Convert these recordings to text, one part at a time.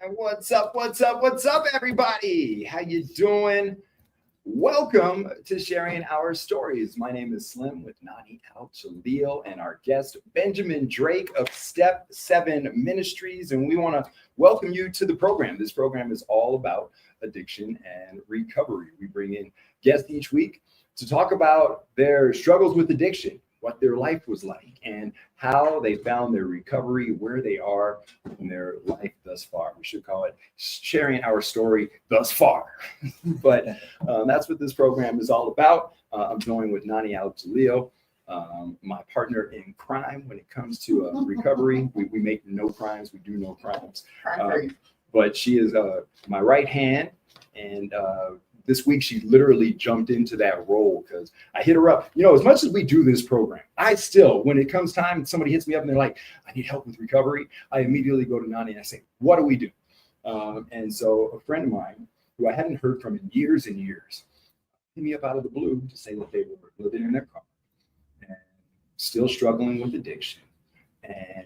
What's up? What's up? What's up, everybody? How you doing? Welcome to Sharing Our Stories. My name is Slim with Nani Al Jaleel and our guest, Benjamin Drake of Step 7 Ministries. And we want to welcome you to the program. This program is all about addiction and recovery. We bring in guests each week to talk about their struggles with addiction, what their life was like, and how they found their recovery, where they are in their life thus far. We should call it Sharing Our Story Thus Far. But that's what this program is all about. I'm joined with Nani Al Jaleel, my partner in crime when it comes to recovery. We make no crimes, we do no crimes. But she is my right hand, and this week, she literally jumped into that role because I hit her up. You know, as much as we do this program, I still, when it comes time, somebody hits me up and they're like, I need help with recovery. I immediately go to Nani and I say, what do we do? And so a friend of mine who I hadn't heard from in years and years hit me up out of the blue to say that they were living in their car and still struggling with addiction and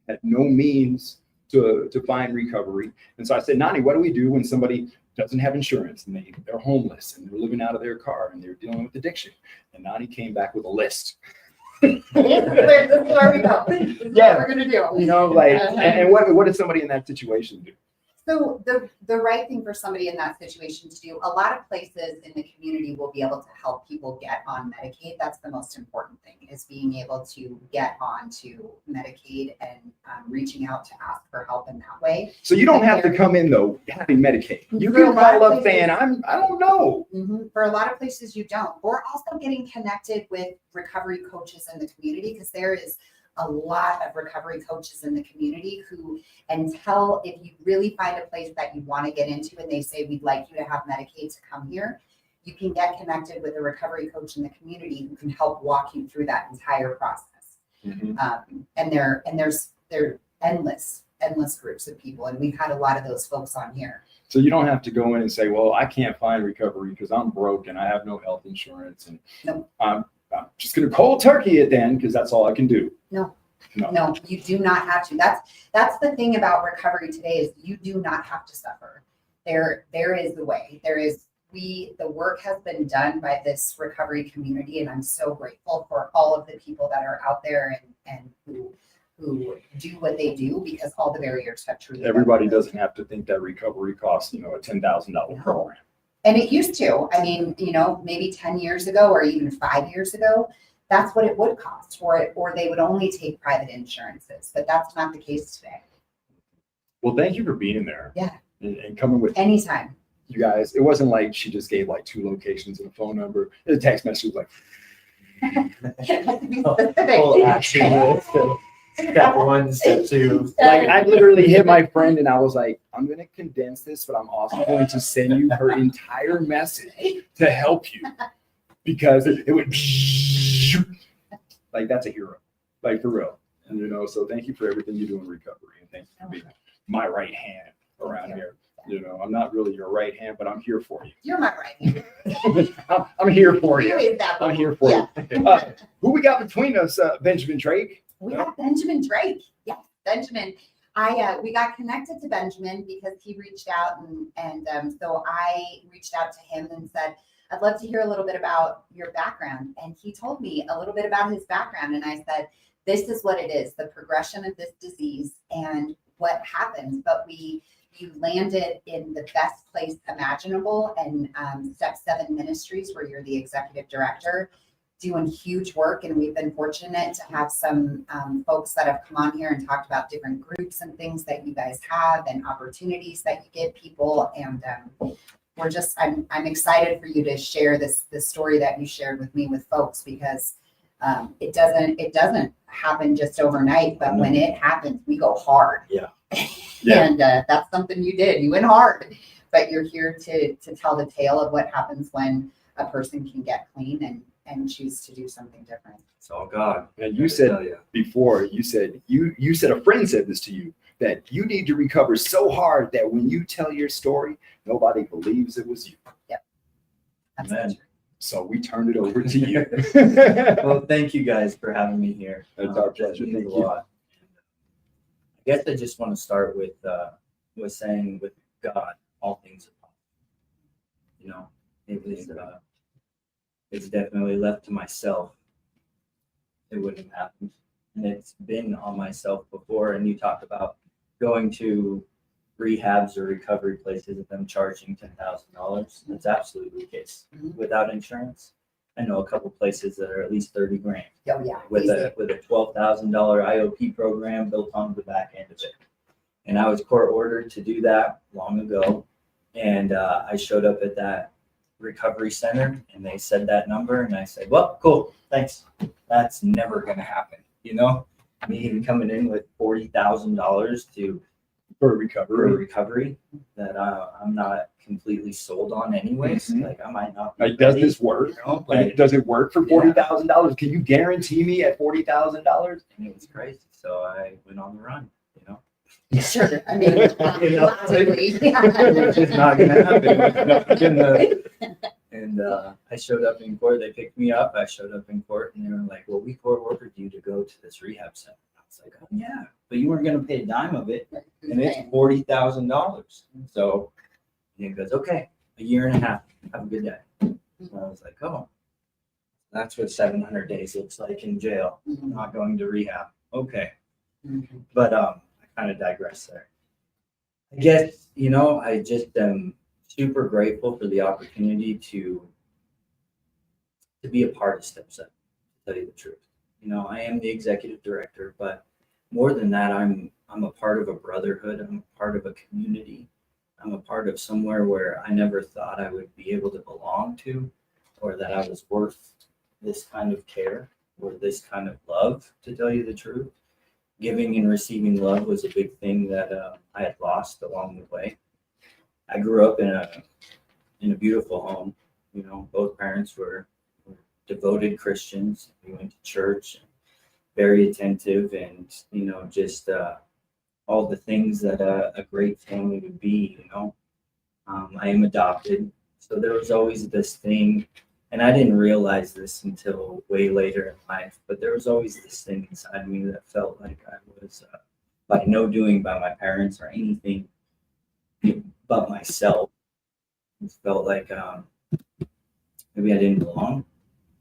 had no means to find recovery. And so I said, Nani, what do we do when somebody doesn't have insurance and they're homeless and they're living out of their car and they're dealing with addiction? And Nani came back with a list. This is where we go. This is what we're gonna do. You know, like, and what did somebody in that situation do? So the right thing for somebody in that situation to do, a lot of places in the community will be able to help people get on Medicaid. That's the most important thing, is being able to get onto Medicaid and reaching out to ask for help in that way. So you don't have to come in though having Medicaid. You can call up saying, I don't know. For a lot of places you don't. Or also getting connected with recovery coaches in the community, because there is a lot of recovery coaches in the community who, until if you really find a place that you want to get into and they say, we'd like you to have Medicaid to come here, you can get connected with a recovery coach in the community who can help walk you through that entire process. And there's endless groups of people. And we've had a lot of those folks on here. So you don't have to go in and say, well, I can't find recovery because I'm broke and I have no health insurance. And nope. I'm just going to cold turkey it then because that's all I can do. No, you do not have to. That's the thing about recovery today, is you do not have to suffer. There is the way. The work has been done by this recovery community, and I'm so grateful for all of the people that are out there and who do what they do, because all the barriers have truly. Everybody doesn't have to think that recovery costs, a $10,000 program. And it used to. I mean, maybe 10 years ago or even 5 years ago, that's what it would cost, or they would only take private insurances. But that's not the case today. Well, thank you for being there. Yeah. And coming with anytime. You guys, it wasn't like she just gave like 2 locations and a phone number. The text message was like, step 1, step 2. Like, I literally hit my friend and I was like, I'm going to condense this, but I'm also going to send you her entire message to help you, because it would like, that's a hero, like, for real. And, so thank you for everything you do in recovery. And thank you for being my right hand around here. I'm not really your right hand, but I'm here for you. You're my right hand. I'm here for you. I'm here for you. Who we got between us, Benjamin Drake? We got Benjamin Drake. Yes, Benjamin. We got connected to Benjamin because he reached out, and so I reached out to him and said, I'd love to hear a little bit about your background. And he told me a little bit about his background. And I said, this is what it is, the progression of this disease and what happens. But you landed in the best place imaginable, and Step 7 Ministries, where you're the executive director, doing huge work. And we've been fortunate to have some folks that have come on here and talked about different groups and things that you guys have and opportunities that you give people. And I'm excited for you to share this story that you shared with me with folks, because it doesn't happen just overnight, but when it happens, we go hard. Yeah. And that's something you did. You went hard, but you're here to tell the tale of what happens when a person can get clean and choose to do something different. It's all God. And you said before, you said a friend said this to you, that you need to recover so hard that when you tell your story, nobody believes it was you. Yep. Amen. So we turned it over to you. Well, thank you guys for having me here. It's our pleasure. Thank you. I guess I just want to start with was saying with God, all things are possible. You know, it was, it's definitely left to myself. It wouldn't have happened. And it's been on myself before. And you talked about going to rehabs or recovery places and them charging $10,000. That's absolutely the case. Without insurance, I know a couple places that are at least 30 grand Oh, yeah. with easy. a $12,000 IOP program built on the back end of it. And I was court ordered to do that long ago. And I showed up at that recovery center and they said that number and I said, well, cool, thanks. That's never going to happen. You know, me coming in with $40,000 For recovery. that I'm not completely sold on anyways. Mhm. Like I might not be Like, does ready, this work? you know, like, Does it work for $40,000? Can you guarantee me at $40,000? and it was crazy. So I went on the run, you know. Sure. I mean, You know, logically. It's just not gonna happen. And I showed up in court. They picked me up. I showed up in court, and they were like, "Well, we court ordered you to go to this rehab center." I was like, "Oh yeah, but you weren't gonna pay a dime of it, and it's $40,000." So he goes, "Okay, a year and a half. Have a good day." And I was like, "Oh, that's what 700 days looks like in jail. Not going to rehab." Okay, but I kind of digress there. I guess, you know, I just am super grateful for the opportunity to be a part of Step 7, to tell you the truth. You know, I am the executive director, but more than that, I'm a part of a brotherhood. I'm a part of a community. I'm a part of somewhere where I never thought I would be able to belong to, or that I was worth this kind of care or this kind of love, to tell you the truth. Giving and receiving love was a big thing that I had lost along the way. I grew up in a beautiful home. You know, both parents were devoted Christians. We went to church, very attentive, and you know, just all the things that a great family would be. You know, I am adopted, so there was always this thing, and I didn't realize this until way later in life. But there was always this thing inside me that felt like I was by no doing by my parents or anything but myself. It felt like maybe I didn't belong.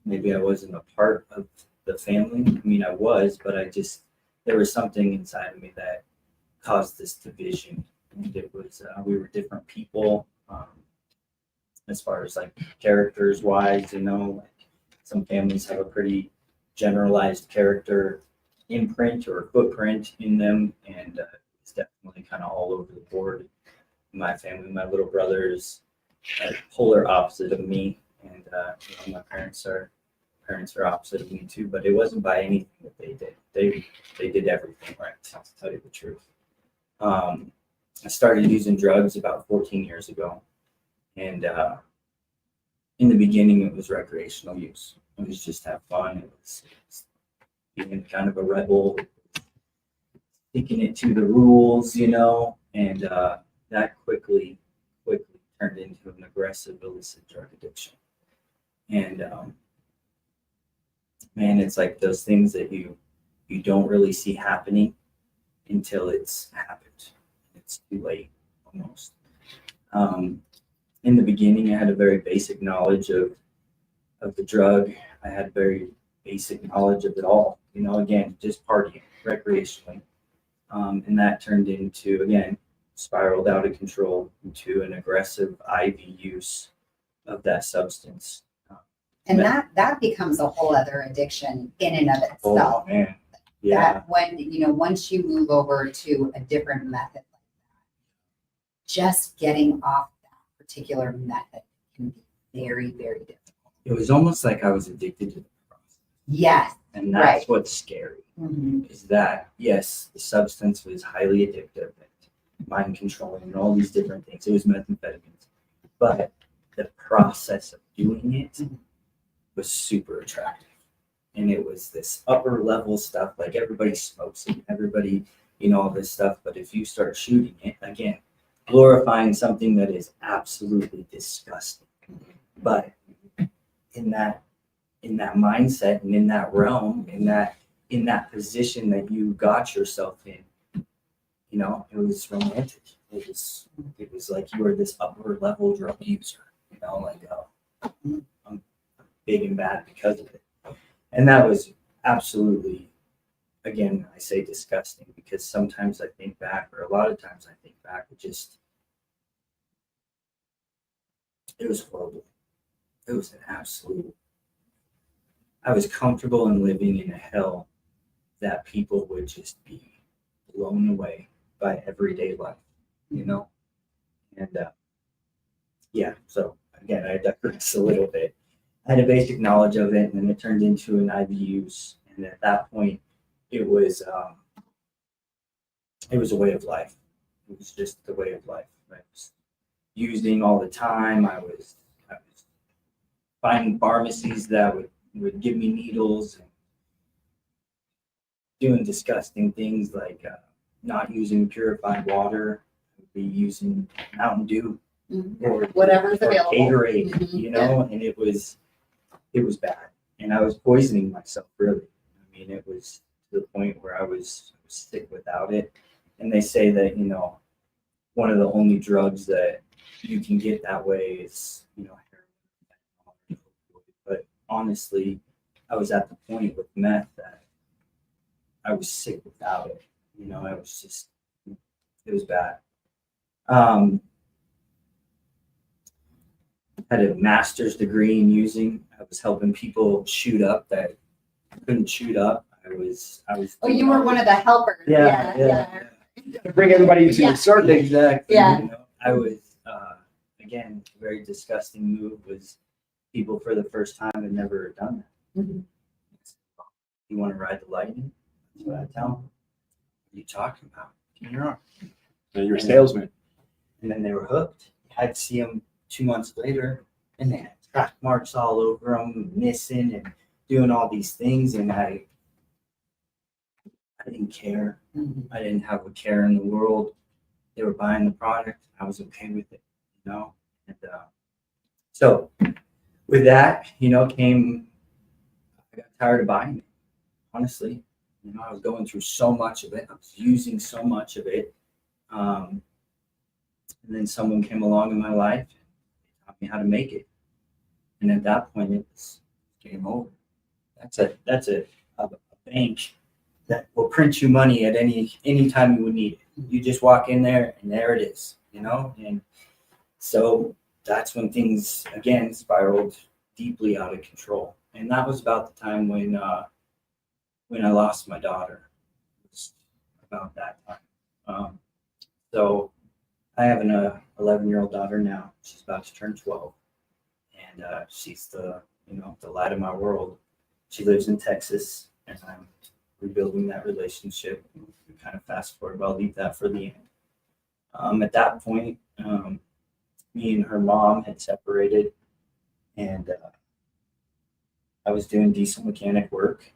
Maybe I wasn't a part of the family. I mean, I was, but there was something inside of me that caused this division. And it was, we were different people as far as like characters wise, you know, like some families have a pretty generalized character imprint or footprint in them. And it's definitely kind of all over the board. My family, my little brother is polar opposite of me, and you know, my parents are opposite of me too. But it wasn't by anything that they did. They did everything right, to tell you the truth. I started using drugs about 14 years ago, and in the beginning it was recreational use. It was just have fun. It was being kind of a rebel, sticking it to the rules, you know, and that quickly turned into an aggressive illicit drug addiction. And man, it's like those things that you don't really see happening until it's happened. It's too late almost. In the beginning, I had a very basic knowledge of the drug. I had very basic knowledge of it all. You know, again, just partying recreationally, and that turned into, again, spiraled out of control into an aggressive IV use of that substance. And that becomes a whole other addiction in and of itself. Oh man, yeah. That when, you know, once you move over to a different method, just getting off that particular method can be very, very difficult. It was almost like I was addicted to the process. Yes. And that's right. What's scary, Mhm. is that, yes, the substance was highly addictive, and mind controlling, and all these different things. It was methamphetamines. But the process of doing it was super attractive. And it was this upper level stuff, like everybody smokes it, everybody, you know, all this stuff. But if you start shooting it, again, glorifying something that is absolutely disgusting. But in that mindset and in that realm, in that position that you got yourself in, you know, it was romantic. It was like you were this upper level drug user, you know, like I'm big and bad because of it. And that was absolutely, again, I say disgusting because sometimes I think back, or a lot of times I think back, it was horrible. It was an absolute, I was comfortable in living in a hell that people would just be blown away by everyday life, you know? And yeah, so again, I digress a little bit. I had a basic knowledge of it, and then it turned into an IV use. And at that point, it was a way of life. It was just the way of life. I was using all the time. I was finding pharmacies that would give me needles and doing disgusting things like not using purified water, be using Mountain Dew or Whatever's available. Gatorade, Mhm. you know, and it was bad. And I was poisoning myself, really. I mean, it was to the point where I was sick without it. And they say that, you know, one of the only drugs that you can get that way is, you know, heroin. But honestly, I was at the point with meth that I was sick without it. You know, it was bad. Had a master's degree in using. I was helping people shoot up that couldn't shoot up. I was. Oh, you were one of the helpers. Yeah. To bring everybody to Yeah. the circle. Exactly. Yeah. You know, I was again, a very disgusting move was people for the first time had never done that. Mhm. You want to ride the lightning? That's what I tell them. What are you talking about? You're on. So you're a salesman. And then they were hooked. I'd see them 2 months later, and they had track marks all over them, missing and doing all these things, and I didn't care. Mhm. I didn't have a care in the world. They were buying the product. I was okay with it, you know. And so with that, you know, I got tired of buying it. Honestly, you know, I was going through so much of it. I was using so much of it. And then someone came along in my life and taught me how to make it. And at that point, it was game over. That's a bank that will print you money at any time you would need it. You just walk in there and there it is, you know. And so that's when things again spiraled deeply out of control. And that was about the time when I lost my daughter. It was about that time. So I have an 11-year-old daughter now. She's about to turn 12, and she's the light of my world. She lives in Texas, and I'm rebuilding that relationship. We kind of fast forward, but I'll leave that for the end. At that point, me and her mom had separated, and I was doing diesel mechanic work,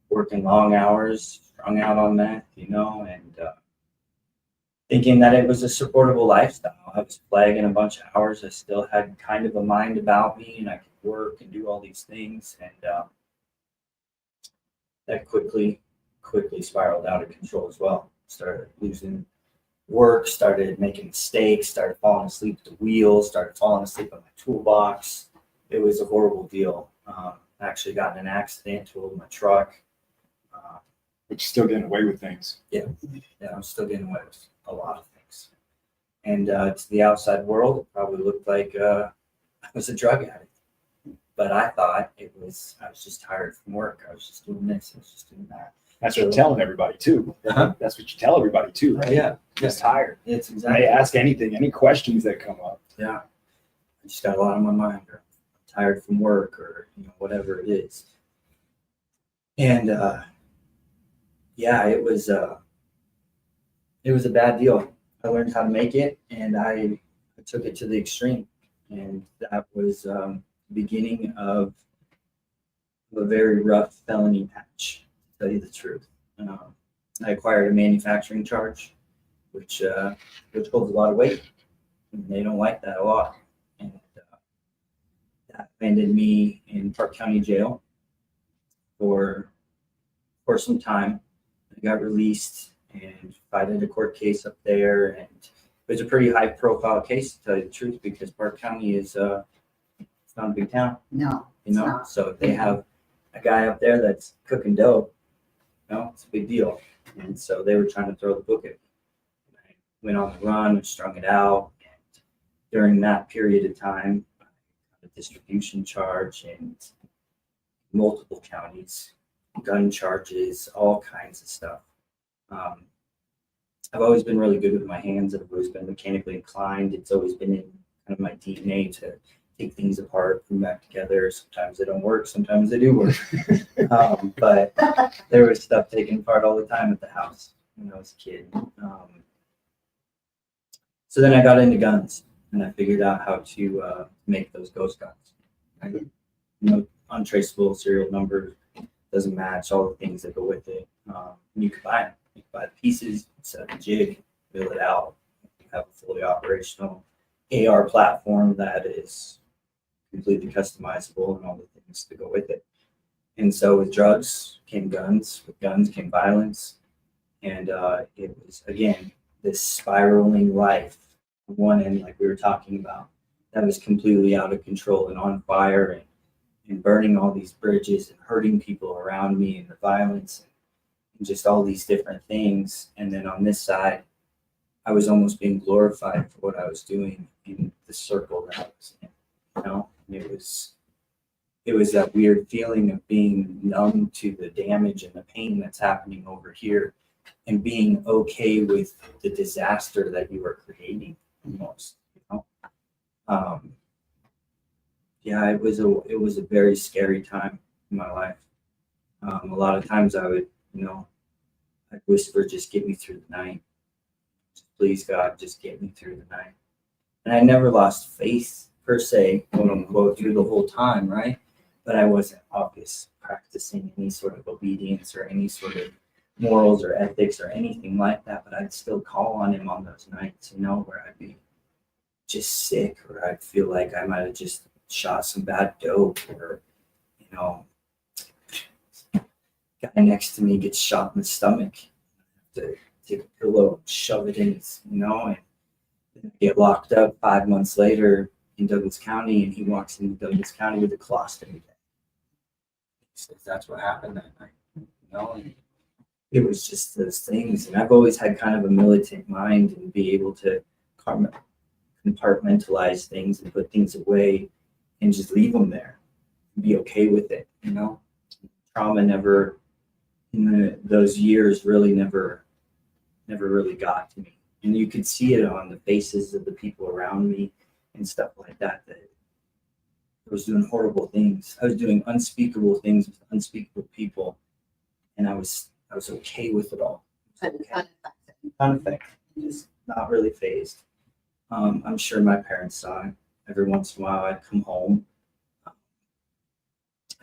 working long hours, strung out on that, you know, and thinking that it was a supportable lifestyle. I was flagging a bunch of hours. I still had kind of a mind about me, and I could work and do all these things, and that quickly spiraled out of control as well. Started losing work, started making mistakes, started falling asleep at the wheel, started falling asleep on my toolbox. It was a horrible deal. I actually got in an accident, totaled my truck. But you're still getting away with things. Yeah, I'm still getting away with a lot of things. And to the outside world, it probably looked like I was a drug addict. But I thought I was just tired from work. I was just doing this, I was just doing that. That's what you're telling everybody too. Uh-huh. That's what you tell everybody too, right? Yeah. Just tired. It's They exactly. ask anything, any questions that come up. Yeah. I just got a lot on my mind, or I'm tired from work, or whatever it is. And yeah, it was a bad deal. I learned how to make it, and I took it to the extreme, and that was the beginning of a very rough felony patch, to tell you the truth. I acquired a manufacturing charge, which holds a lot of weight, and they don't like that a lot. And that landed me in Park County Jail for some time. I got released and filed a court case up there, and was a pretty high profile case, to tell you the truth, because Park County is it's not a big town, No, you know. So if they have a guy up there that's cooking dope, you know, it's a big deal. And so they were trying to throw the book at me. I went on the run and strung it out. And during that period of time, I got a distribution charge and multiple counties, gun charges, all kinds of stuff. I've always been really good with my hands. I've always been mechanically inclined. It's always been in kind of my DNA to take things apart, put them back together. Sometimes they don't work, sometimes they do work. But there was stuff taken apart all the time at the house when I was a kid. So then I got into guns, and I figured out how to make those ghost guns. You know, untraceable serial number, doesn't match, all the things that go with it. And you can buy them. You can buy the pieces, set up a jig, build it out. You have a fully operational AR platform that is completely customizable and all the things to go with it. And so with drugs came guns, with guns came violence. And it was, again, this spiraling life on one end, like we were talking about, that was completely out of control and on fire and burning all these bridges and hurting people around me, and the violence and just all these different things. And then on this side, I was almost being glorified for what I was doing in the circle that I was in. You know, and it was that weird feeling of being numb to the damage and the pain that's happening over here, and being okay with the disaster that you are creating almost, you know. Yeah, it was a very scary time in my life. A lot of times I would, you know, I'd whisper, just get me through the night. Just, please God, just get me through the night. And I never lost faith per se, quote unquote, through the whole time, right? But I wasn't obviously practicing any sort of obedience or any sort of morals or ethics or anything like that. But I'd still call on him on those nights, you know, where I'd be just sick, or I'd feel like I might have just shot some bad dope, or, you know, guy next to me gets shot in the stomach. I have to take a pillow, shove it in his, you know, and get locked up 5 months later in Douglas County, and he walks into Douglas County with a colostomy bag. He says that's what happened that night, you know. And it was just those things, and I've always had kind of a militant mind and be able to compartmentalize things and put things away and just leave them there and be okay with it, you know. Trauma never, in those years, really never really got to me. And you could see it on the faces of the people around me and stuff like that, that I was doing horrible things. I was doing unspeakable things with unspeakable people, and I was okay with it all. Unaffected, just not really phased. I'm sure my parents saw it. Every once in a while I'd come home. I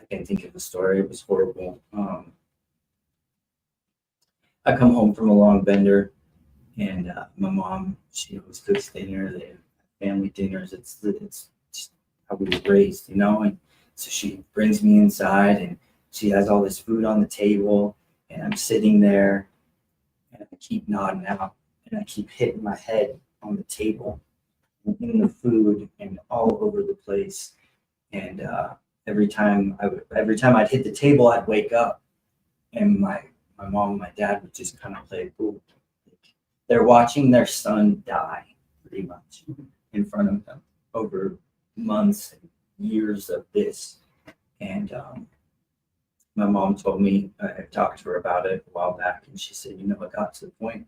can't think of the story. It was horrible. I come home from a long bender, and my mom, she always cooks dinner. They have family dinners. It's just how we were raised, you know. And so she brings me inside, and she has all this food on the table, and I'm sitting there, and I keep nodding out, and I keep hitting my head on the table, and in the food, and all over the place. And every time I'd hit the table, I'd wake up, and my mom and my dad would just kind of play pool. They're watching their son die, pretty much, in front of them over months and years of this. And my mom told me, I talked to her about it a while back, and she said, you know, it got to the point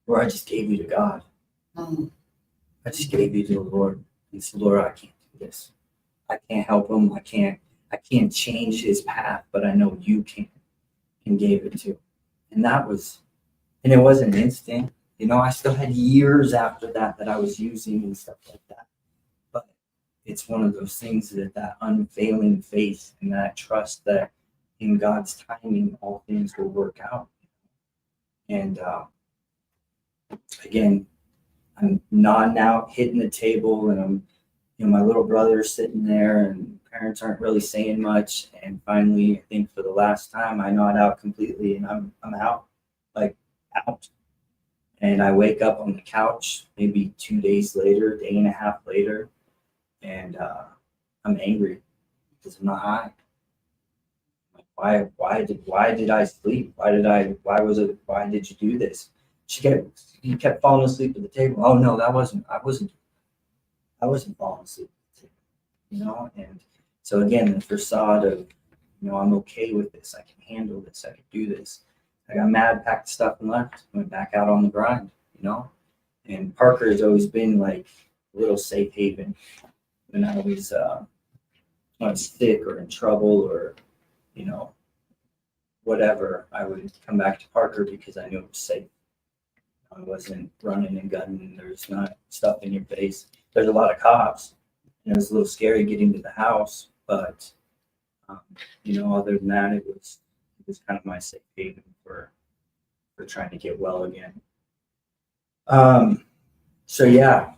where I just gave you to God. I just gave you to the Lord. And said, Lord, I can't do this. I can't help him. I can't change his path, but I know you can, and gave it to him. And it wasn't instant. You know, I still had years after that I was using and stuff like that. But it's one of those things that unfailing faith and that trust that in God's timing, all things will work out. And again, I'm nodding out, hitting the table, and I'm, you know, my little brother's sitting there, and parents aren't really saying much. And finally, I think for the last time, I nod out completely, and I'm out, like out. And I wake up on the couch maybe 2 days later, day and a half later, and I'm angry because I'm not high. Like, why did I sleep? Why did you do this? You kept falling asleep at the table. Oh no, I wasn't falling asleep at the table, you know? And so again, the facade of, I'm okay with this. I can handle this. I can do this. I got mad, packed stuff and left. Went back out on the grind, And Parker has always been like a little safe haven when I was sick or in trouble or, whatever. I would come back to Parker because I knew it was safe. I wasn't running and gunning. There's not stuff in your face. There's a lot of cops. And it was a little scary getting to the house, but other than that, it was kind of my safe haven for trying to get well again. So yeah,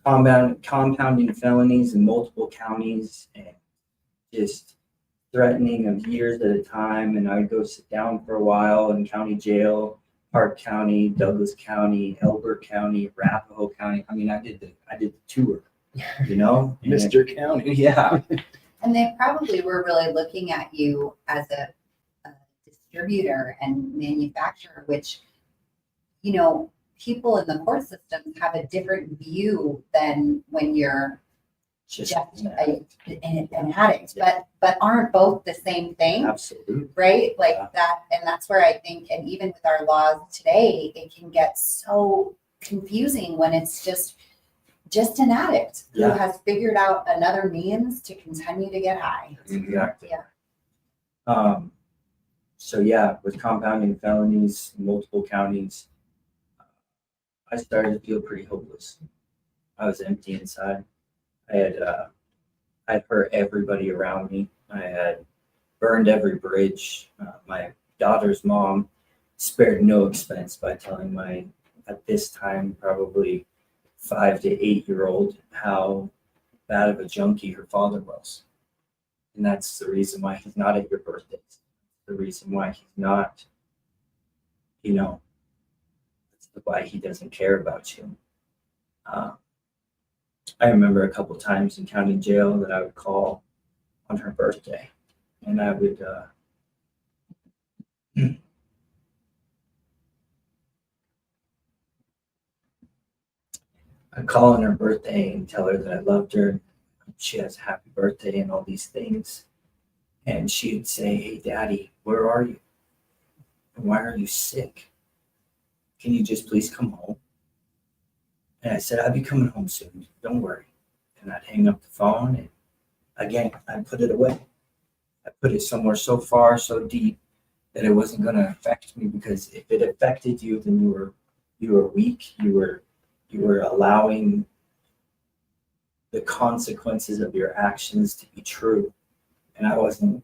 compounding felonies in multiple counties and just threatening of years at a time. And I would go sit down for a while in county jail, Park County, Douglas County, Elbert County, Arapahoe County. I mean, I did the tour, Mr. County. Yeah. And they probably were really looking at you as a distributor and manufacturer, which, people in the court systems have a different view than when you're just an addict, but aren't both the same thing. Absolutely. Right? Like that. And that's where I think, and even with our laws today, it can get so confusing when it's just an addict who has figured out another means to continue to get high. Exactly. Yeah. So yeah, with compounding felonies in multiple counties, I started to feel pretty hopeless. I was empty inside. I'd hurt everybody around me. I had burned every bridge. My daughter's mom spared no expense by telling at this time, probably 5 to 8 year old how bad of a junkie her father was. And that's the reason why he's not at your birthdays. The reason why he's not, that's why he doesn't care about you. I remember a couple times in county jail that I would call on her birthday, and I would I'd call on her birthday and tell her that I loved her. She has a happy birthday and all these things. And she'd say, "Hey, Daddy, where are you? And why are you sick? Can you just please come home?" And I said, "I'll be coming home soon. Don't worry." And I'd hang up the phone, and again, I'd put it away. I put it somewhere so far, so deep that it wasn't going to affect me, because if it affected you, then you were weak. You were allowing the consequences of your actions to be true. And I wasn't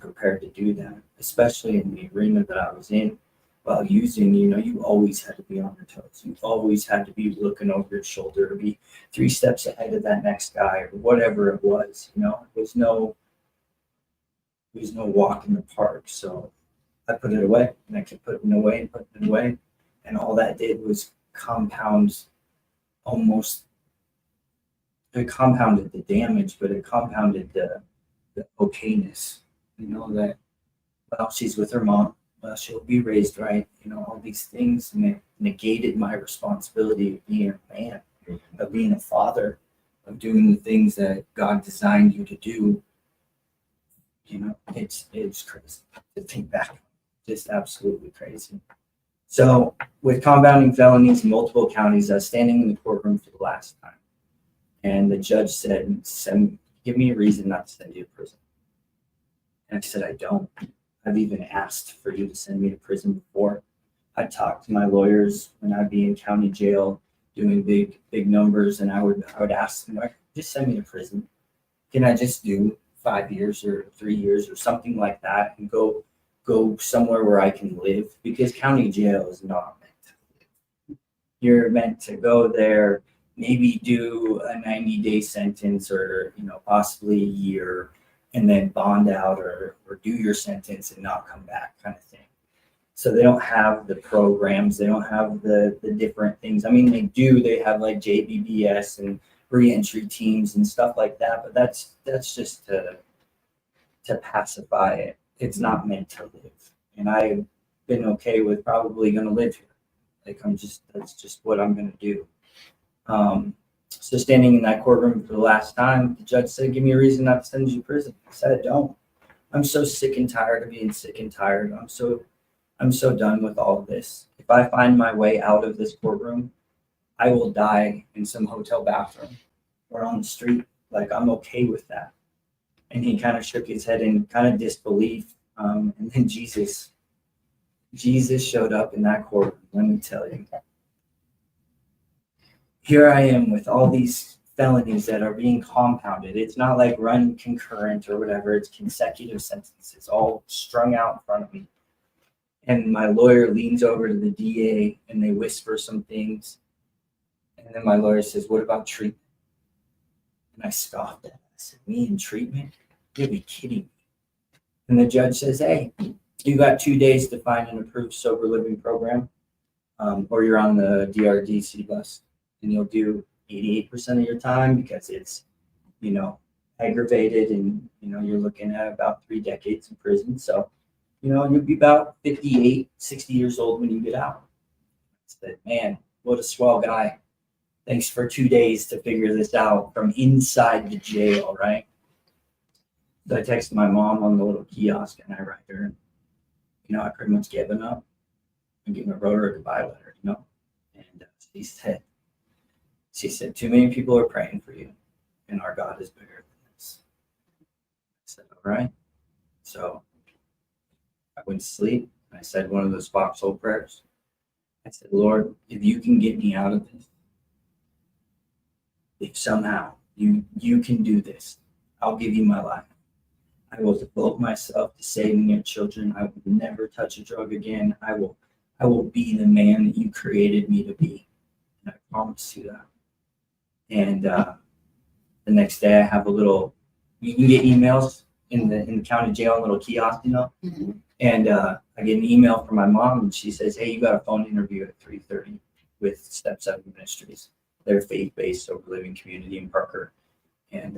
prepared to do that, especially in the arena that I was in. While using, you always had to be on your toes. You always had to be looking over your shoulder, to be 3 steps ahead of that next guy, or whatever it was. It was no walk in the park. So I put it away, and I kept putting it away and putting it away, and all that did was compound. It compounded the damage, but it compounded the okayness. That, well, she's with her mom. Well, she'll be raised right. All these things, and it negated my responsibility of being a man, of being a father, of doing the things that God designed you to do. It's crazy to think back. Just absolutely crazy. So with compounding felonies in multiple counties, I was standing in the courtroom for the last time, and the judge said, "Give me a reason not to send you to prison." And I said, "I don't. I've even asked for you to send me to prison before. I talked to my lawyers when I'd be in county jail doing big numbers, and I would ask them, just send me to prison. Can I just do 5 years or 3 years or something like that, and go somewhere where I can live?" Because county jail is not meant to live. You're meant to go there, maybe do a 90-day sentence, or possibly a year, and then bond out or do your sentence and not come back, kind of thing. So they don't have the programs, they don't have the different things. I mean, they have like JBBS and reentry teams and stuff like that, but that's just to pacify it. It's not meant to live. And I've been okay with probably gonna live here. Like that's just what I'm gonna do. So standing in that courtroom for the last time, the judge said, "Give me a reason not to send you to prison." I said, "Don't. I'm so sick and tired of being sick and tired. I'm so done with all of this. If I find my way out of this courtroom, I will die in some hotel bathroom or on the street. Like, I'm okay with that." And he kind of shook his head in kind of disbelief. And then Jesus showed up in that courtroom. Let me tell you. Here I am with all these felonies that are being compounded. It's not like run concurrent or whatever. It's consecutive sentences all strung out in front of me. And my lawyer leans over to the DA and they whisper some things. And then my lawyer says, "What about treatment?" And I scoffed at it. I said, "Me in treatment? You'll be kidding me." And the judge says, "Hey, you got 2 days to find an approved sober living program, or you're on the DRDC bus, and you'll do 88% of your time because it's, aggravated, and, you're looking at about 3 decades in prison. So, you'll be about 58, 60 years old when you get out." I said, "Man, what a swell guy. Thanks for 2 days to figure this out from inside the jail," right? So I texted my mom on the little kiosk and I write her, I pretty much given up. I wrote her a goodbye letter, and she said, "Too many people are praying for you, and our God is bigger than this." I said, "All right." So I went to sleep. And I said one of those foxhole prayers. I said, "Lord, if you can get me out of this, if somehow you can do this, I'll give you my life. I will devote myself to saving your children. I will never touch a drug again. I will be the man that you created me to be. And I promise you that." And the next day I have you can get emails in the county jail, a little kiosk, Mm-hmm. and I get an email from my mom and she says, "Hey, you got a phone interview at 3:30 with Step 7 Ministries. They're faith-based sober living community in Parker." And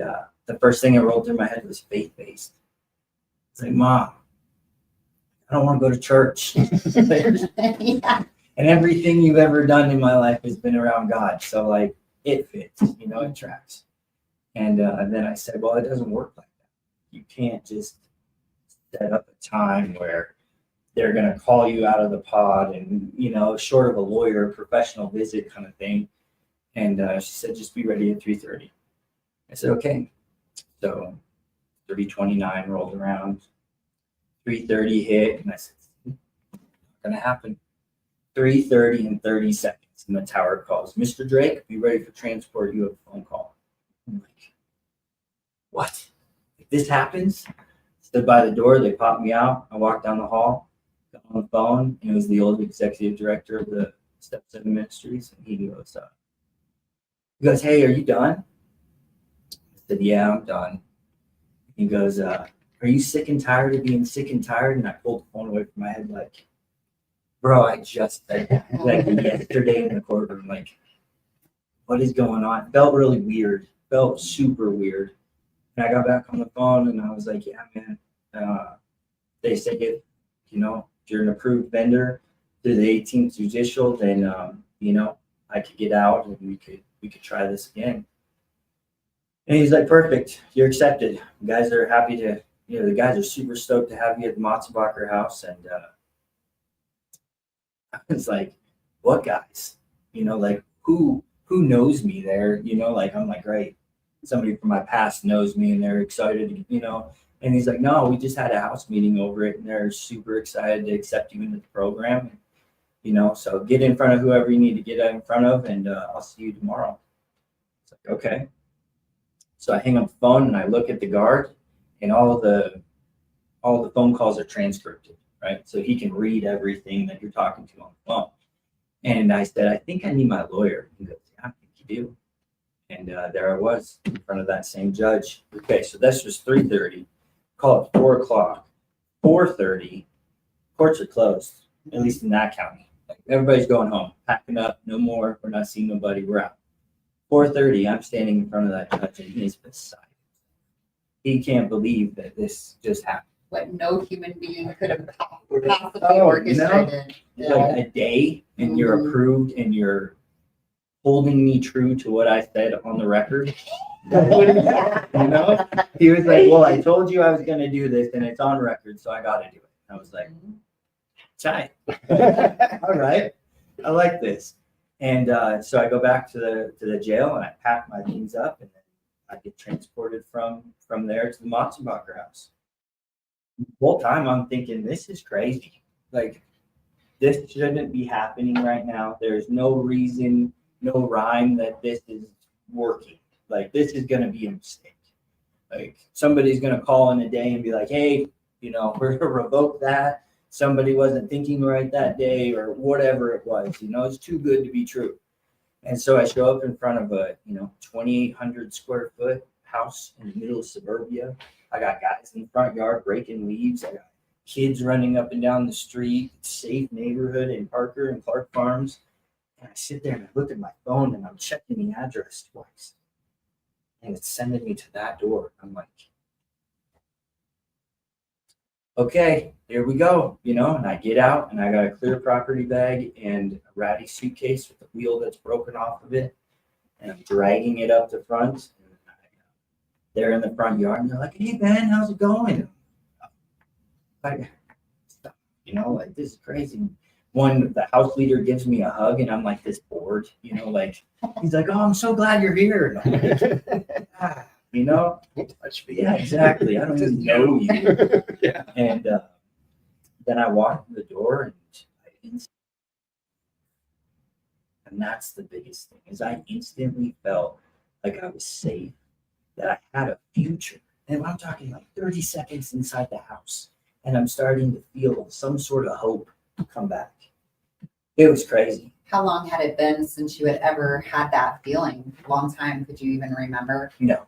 the first thing that rolled through my head was faith-based. It's like, "Mom, I don't want to go to church." Yeah. And everything you've ever done in my life has been around God. So like it fits, it tracks. And then I said, "Well, it doesn't work like that. You can't just set up a time where they're going to call you out of the pod and, short of a lawyer, professional visit kind of thing." And she said, "Just be ready at 3:30. I said, "Okay." So 3:29 rolled around, 3:30 hit, and I said, "It's not going to happen." 3:30 and 30 seconds, and the tower calls, "Mr. Drake, be ready for transport. You have a phone call." I'm like, "What? If this happens?" Stood by the door. They popped me out. I walked down the hall, got on the phone, and it was the old executive director of the Step 7 Ministries, and he goes, "Hey, are you done?" I said, "Yeah, I'm done." He goes, "Are you sick and tired of being sick and tired?" And I pulled the phone away from my head like, "Bro, I just said that like yesterday in the courtroom. Like, what is going on?" It felt really weird. Felt super weird. And I got back on the phone and I was like, "Yeah, man. They say if you're an approved vendor through the 18th Judicial, then I could get out and we could try this again." And he's like, "Perfect. You're accepted. The guys are happy to, the guys are super stoked to have you at the Matzenbacher house." And I was like, "What guys? Like who knows me there?" Like I'm like, "Great. Somebody from my past knows me and they're excited, And he's like, "No, we just had a house meeting over it and they're super excited to accept you into the program. So get in front of whoever you need to get in front of and I'll see you tomorrow." It's like, "Okay." So I hang up the phone and I look at the guard and all the phone calls are transcribed, right? So he can read everything that you're talking to on the phone. And I said, "I think I need my lawyer." He goes, "Yeah, I think you do." And there I was in front of that same judge. Okay, so this was 3:30. Call it 4 o'clock. 4:30, courts are closed. at least in that county. Like everybody's going home, packing up, no more. We're not seeing nobody. We're out. 4:30, I'm standing in front of that judge, and he's beside him. He can't believe that this just happened. What no human being could have Oh, possibly you know? orchestrated. Like a day, and you're Mhm. approved, and you're holding me true to what I said on the record. Yeah. You know, he was like, "Well, I told you I was going to do this, and it's on record, so I got to do it." I was like, "Chai, all right, I like this." And so I go back to the jail, and I pack my things up, and then I get transported from there to the Matsubacher house. The whole time I'm thinking, this is crazy. Like, this shouldn't be happening right now. There's no reason, no rhyme that this is working. Like, this is going to be a mistake. Like, somebody's going to call in a day and be like, hey, we're going to revoke that. Somebody wasn't thinking right that day, or whatever it was. It's too good to be true. And so I show up in front of a 2,800 square foot house in the middle of suburbia. I got guys in the front yard breaking leaves. I got kids running up and down the street. Safe neighborhood in Parker and Clark Farms. And I sit there and I look at my phone and I'm checking the address twice. And it's sending me to that door. I'm like, okay, here we go, and I get out and I got a clear property bag and a ratty suitcase with the wheel that's broken off of it. And I'm dragging it up the front. And they're in the front yard and they're like, hey, man, how's it going? Like, like, this is crazy. The house leader gives me a hug and I'm like this bored, like, he's like, oh, I'm so glad you're here. And I'm like, Don't touch me. yeah, exactly. I don't even know you. Yeah. And then I walked through the door and that's the biggest thing, is I instantly felt like I was safe, that I had a future. And I'm talking like 30 seconds inside the house, and I'm starting to feel some sort of hope come back. It was crazy. How long had it been since you had ever had that feeling? Long time? Could you even remember? No.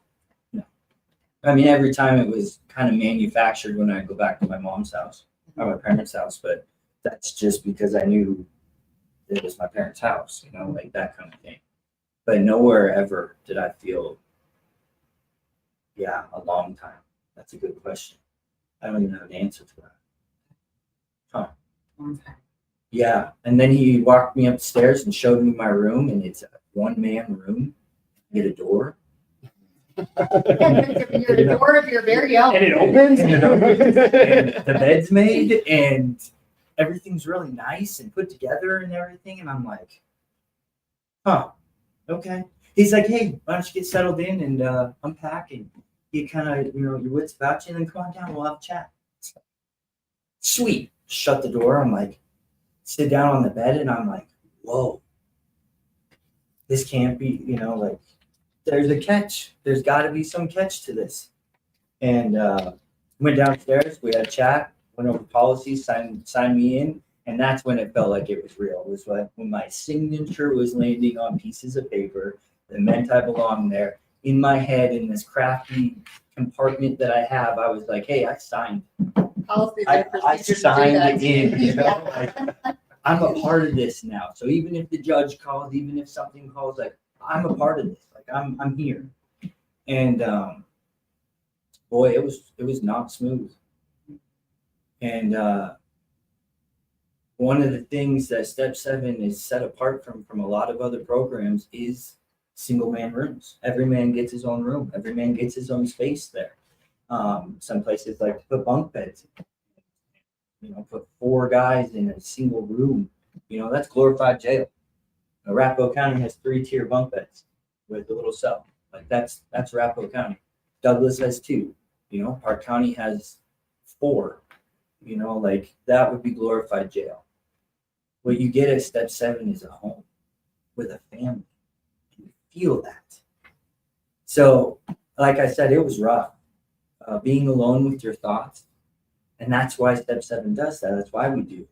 I mean, every time it was kind of manufactured when I go back to my mom's house or my parents' house, but that's just because I knew it was my parents' house, like that kind of thing. But nowhere ever did I feel, a long time. That's a good question. I don't even have an answer to that. Huh. Long time. Yeah. And then he walked me upstairs and showed me my room, and it's a one-man room. You get a door. You're the door of your very own. And it opens. And the bed's made and everything's really nice and put together and everything. And I'm like, huh, okay. He's like, hey, why don't you get settled in and unpack and get kind of, your wits about you, and then come on down, we'll have a chat. Sweet. Shut the door. I'm like, sit down on the bed, and I'm like, whoa, this can't be, like, there's a catch. There's got to be some catch to this. And went downstairs. We had a chat. Went over policies. Signed me in. And that's when it felt like it was real. It was like when my signature was landing on pieces of paper that meant I belonged there. In my head, in this crafty compartment that I have, I was like, hey, I signed. Policies I and procedures do signed that. in. Yeah. Like, I'm a part of this now. So even if the judge calls, even if something calls, like, I'm a part of this. Like, I'm here. And boy, it was not smooth. And one of the things that Step 7 is set apart from a lot of other programs is single man rooms. Every man gets his own room. Every man gets his own space there. Some places like to put bunk beds, put 4 guys in a single room. That's glorified jail. Arapahoe County has 3-tier bunk beds with a little cell. Like that's Arapahoe County. Douglas has 2. Park County has 4. Like that would be glorified jail. What you get at Step 7 is a home with a family. You feel that. So, like I said, it was rough. Being alone with your thoughts. And that's why Step 7 does that. That's why we do it.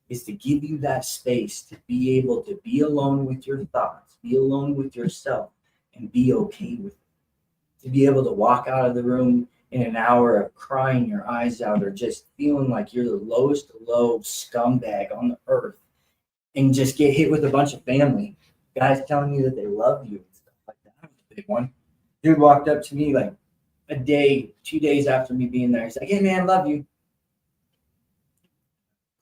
Is to give you that space to be able to be alone with your thoughts, be alone with yourself, and be okay with it. To be able to walk out of the room in an hour of crying your eyes out or just feeling like you're the lowest low scumbag on the earth, and just get hit with a bunch of family guys telling you that they love you and stuff like that. That was a big one. Dude walked up to me like a day, 2 days after me being there. He's like, "Hey man, love you."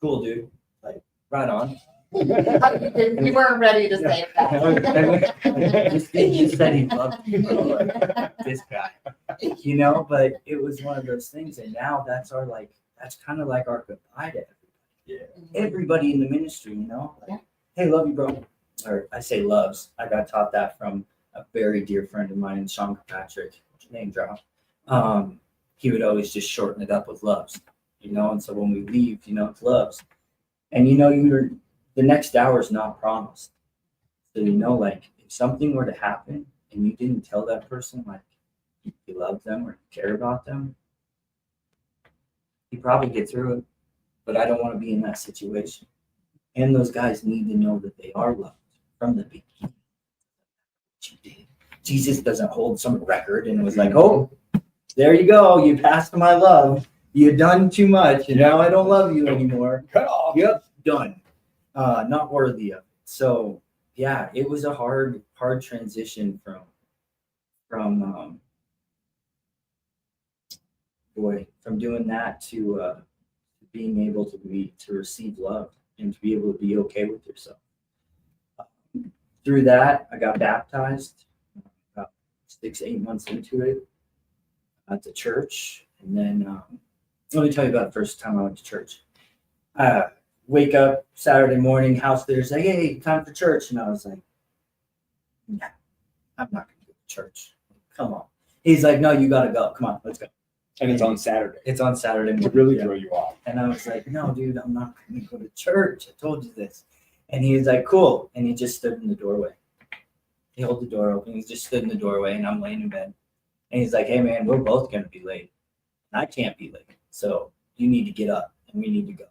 Cool, dude. Like, right on. You weren't ready to say that. He said he loved me, bro. Like, this guy, you know. But it was one of those things, and now that's kind of like our goodbye to everybody. Yeah. Everybody in the ministry, you know. Like, hey, love you, bro. Or I say loves. I got taught that from a very dear friend of mine, Sean Patrick, name drop. He would always just shorten it up with loves, you know. And so when we leave, you know, it's loves, and you know, the next hour is not promised. So, you know, like if something were to happen and you didn't tell that person like you love them or you care about them, you probably get through it. But I don't want to be in that situation. And those guys need to know that they are loved from the beginning. You did. Jesus doesn't hold some record and was like, "Oh, there you go. You passed my love. You've done too much, and now I don't love you anymore." Cut off. Yep, done. Not worthy of it. So yeah, it was a hard transition from doing that to being able to receive love and to be able to be okay with yourself. Through that, I got baptized about 6-8 months into it at the church, and then let me tell you about the first time I went to church. Wake up Saturday morning, house leader's like, "Hey, time for church," and I was like, "Nah, I'm not gonna go to church. Come on." He's like, "No, you gotta go. Come on, let's go." And it's on Saturday. It's on Saturday morning. To really yeah. throw you off. And I was like, "No, dude, I'm not gonna go to church. I told you this." And he was like, "Cool." And he just stood in the doorway. He held the door open. He just stood in the doorway, and I'm laying in bed. And he's like, "Hey, man, we're both gonna be late. And I can't be late. So you need to get up, and we need to go."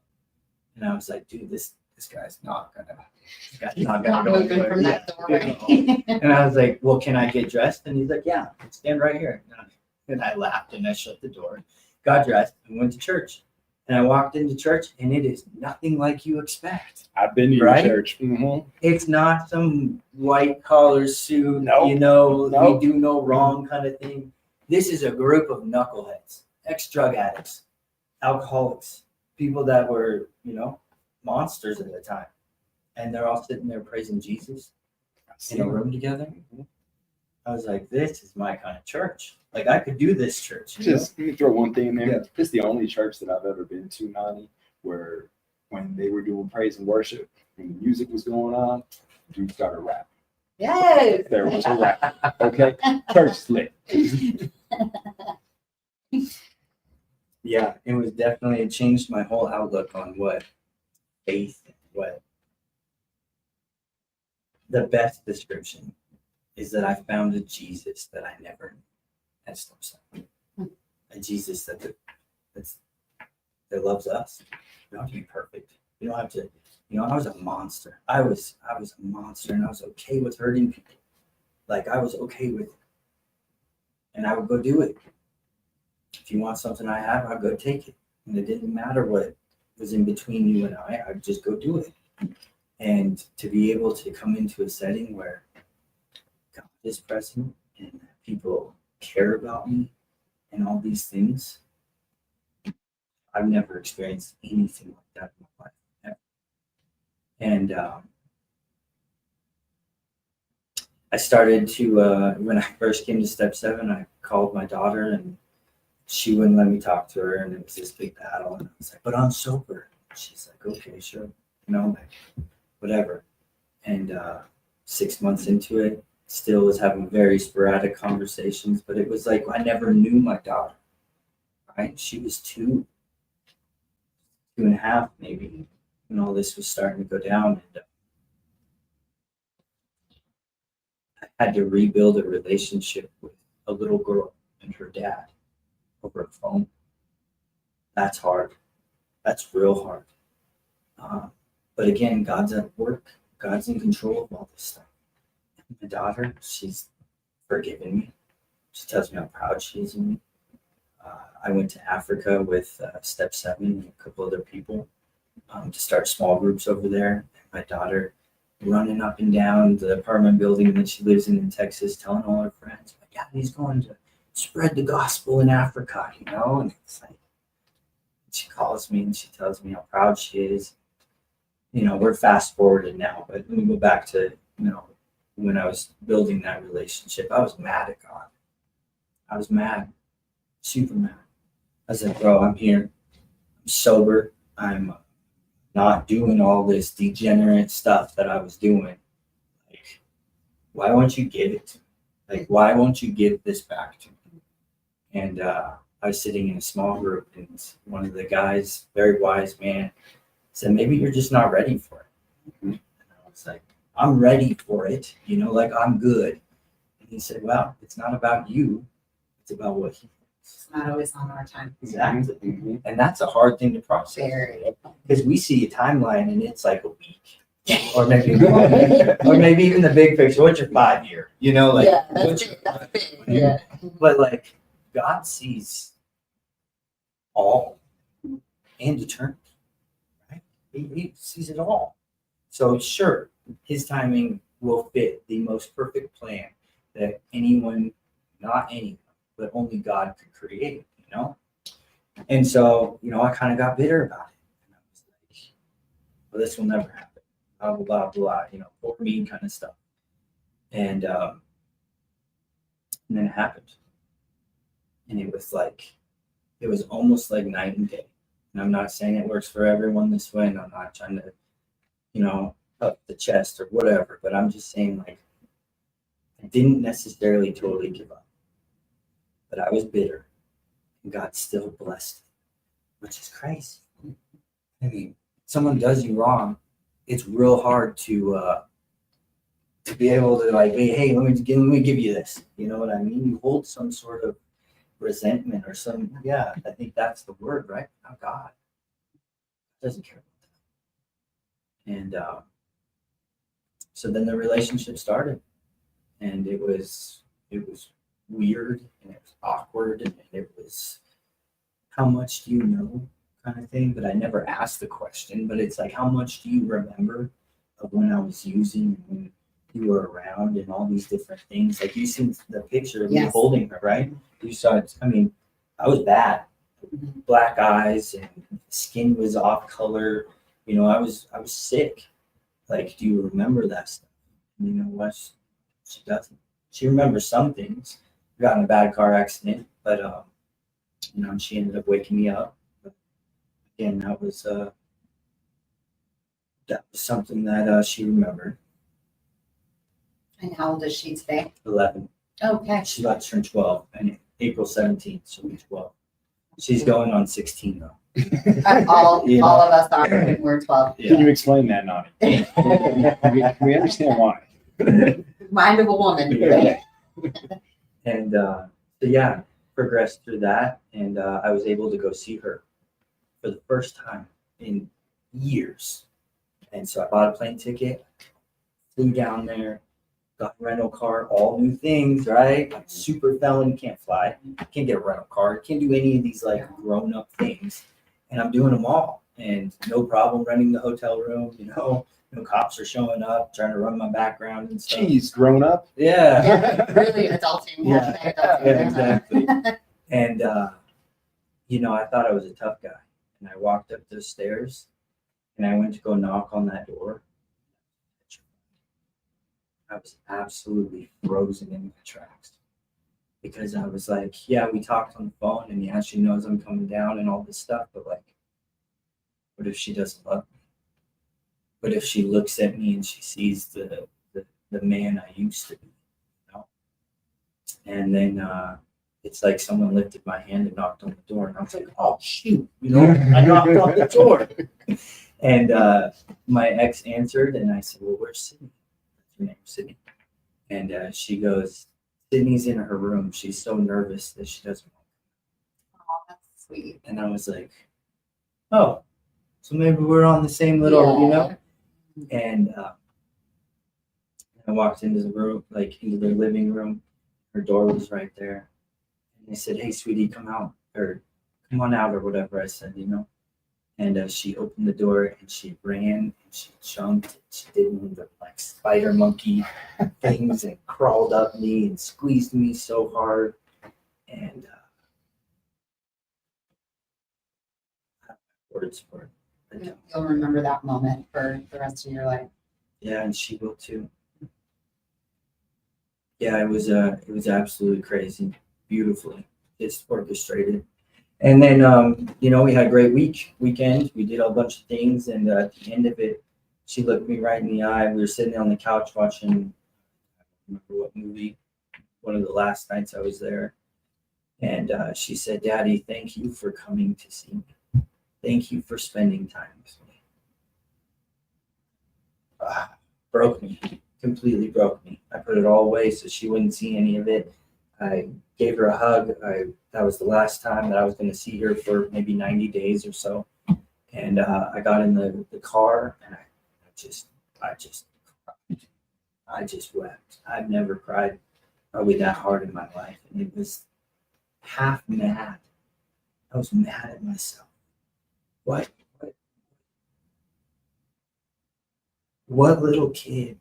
And I was like, "Dude, this guy's not gonna Not go moving anywhere." from that Yeah. doorway. And I was like, "Well, can I get dressed?" And he's like, "Yeah, stand right here." And I laughed and I shut the door, got dressed, and went to church. And I walked into church, and it is nothing like you expect. I've been to your Right? church. Mm-hmm. It's not some white collar suit, Nope. you know, Nope. we do no wrong kind of thing. This is a group of knuckleheads, ex-drug addicts, alcoholics, people that were, you know, monsters at the time. And they're all sitting there praising Jesus in a room together. I was like, this is my kind of church. Like, I could do this church. You know? Just let me throw one thing in there. Yeah. This is the only church that I've ever been to, Nani, where when they were doing praise and worship, when the music was going on, dude started rapping. Yes. There was a rap. Okay, church lit. Yeah, it was definitely, it changed my whole outlook on what faith, what the best description is that I found a Jesus that I never knew. That's a Jesus that loves us. You don't have to be perfect. You don't have to, you know, I was a monster. I was a monster, and I was okay with hurting people. Like, I was okay with it. And I would go do it. If you want something I have, I'll go take it. And it didn't matter what was in between you and I'd just go do it. And to be able to come into a setting where God is present and people care about me and all these things, I've never experienced anything like that in my life. Ever. And I started to, when I first came to Step 7, I called my daughter, and she wouldn't let me talk to her, and it was this big battle. And I was like, "But I'm sober." She's like, "Okay, sure, you know, like, whatever." And 6 months into it, still was having very sporadic conversations, but it was like I never knew my daughter, right? She was 2.5 maybe, when all this was starting to go down. And I had to rebuild a relationship with a little girl and her dad over a phone. That's hard. That's real hard. But again, God's at work. God's in control of all this stuff. My daughter, she's forgiven me. She tells me how proud she is of me. I went to Africa with Step 7 and a couple other people to start small groups over there. My daughter running up and down the apartment building that she lives in Texas, telling all her friends, "Yeah, he's going to spread the gospel in Africa," you know. And it's like, she calls me and she tells me how proud she is. You know, we're fast forwarded now, but let me go back to, you know, when I was building that relationship. I was mad at God. I was mad, super mad. I was like, bro, I'm here. I'm sober. I'm not doing all this degenerate stuff that I was doing. Like, why won't you give it to me? Like, why won't you give this back to me? And I was sitting in a small group, and one of the guys, very wise man, said, maybe you're just not ready for it. And I was like, I'm ready for it. You know, like, I'm good. And he said, well, it's not about you. It's about what he thinks. It's not always on our time. Exactly. And that's a hard thing to process. Very. Because we see a timeline and it's like a week. Or maybe or maybe even the big picture. What's your 5 year? You know, like Yeah, what's that's it. your- But like God sees all and eternity. Right? He sees it all. So sure, his timing will fit the most perfect plan that anyone, not anyone, but only God could create, you know? And so, you know, I kind of got bitter about it. And I was like, well, this will never happen. Blah, blah, blah, blah, you know, poor me kind of stuff. And then it happened. And it was like, it was almost like night and day. And I'm not saying it works for everyone this way, and I'm not trying to, you know, up the chest or whatever, but I'm just saying, like, I didn't necessarily totally give up. But I was bitter, and God still blessed me, which is crazy. I mean, someone does you wrong, it's real hard to be able to, like, hey, let me give you this. You know what I mean? You hold some sort of resentment or some, yeah, I think that's the word, right? Not God. Doesn't care about that. And so then the relationship started, and it was weird, and it was awkward, and it was, how much do you know, kind of thing. But I never asked the question. But it's like, how much do you remember of when I was using, when you were around, and all these different things? Like, you seen the picture of me Yes. holding her, right? You saw it. I mean, I was bad, black eyes, and skin was off color. You know, I was sick. Like, do you remember that stuff? And you know what? She doesn't. She remembers some things. Got in a bad car accident, but you know, she ended up waking me up. But again, that was something that she remembered. And how old is she today? 11. Okay. She's about to turn 12, and April 17th, she'll be 12. She's going on 16 though. All You know? all of us are. We're 12. Yeah. Can you explain that, Nani? we understand why. Mind of a woman. Yeah. And so yeah, progressed through that, and I was able to go see her for the first time in years. And so I bought a plane ticket, flew down there, got a rental car, all new things, right? I'm super felon, can't fly, can't get a rental car, can't do any of these like grown up things. And I'm doing them all, and no problem renting the hotel room, you know. No cops are showing up, trying to run my background and stuff. Jeez, grown up. Yeah. Really adulting. Yeah. Hashtag Yeah, adulting. exactly. And you know, I thought I was a tough guy. And I walked up those stairs, and I went to go knock on that door. I was absolutely frozen in my tracks. Because I was like, yeah, we talked on the phone, and yeah, she knows I'm coming down and all this stuff, but like, what if she doesn't love me? What if she looks at me and she sees the man I used to be, you know? And then it's like someone lifted my hand and knocked on the door, and I was like, oh shoot, you know, I knocked on the door. And my ex answered, and I said, well, where's Sydney? Her name's Sydney. And she goes, Sydney's in her room. She's so nervous that she doesn't want to. Oh, that's sweet. And I was like, oh, so maybe we're on the same little, you know? And I walked into the room, like into the living room. Her door was right there. And they said, hey, sweetie, come out. or come on out or whatever I said, And she opened the door and she ran and she jumped. And she did one of the like spider monkey things and crawled up me and squeezed me so hard. And words for it. I don't. You'll remember that moment for the rest of your life. Yeah, and she will too. Yeah, it was absolutely crazy, beautifully, just orchestrated. And then we had a great weekend. We did a bunch of things, and at the end of it, she looked me right in the eye. We were sitting on the couch watching, I don't remember what movie, one of the last nights I was there, and she said, "Daddy, thank you for coming to see me. Thank you for spending time with me." Broke me, completely broke me. I put it all away so she wouldn't see any of it. I gave her a hug. That was the last time that I was going to see her for maybe 90 days or so. And I got in the car and I just cried. I just wept. I've never cried probably that hard in my life. And it was half mad. I was mad at myself. What little kid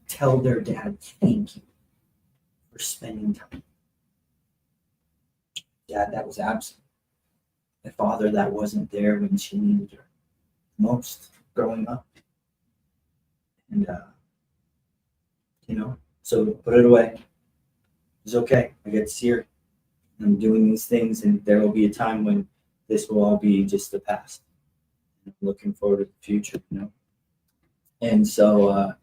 tell their dad thank you for spending time? Dad that was absent. A father that wasn't there when she needed her most growing up. And so put it away. It's okay. I get to see her. I'm doing these things, and there will be a time when this will all be just the past. I'm looking forward to the future, And so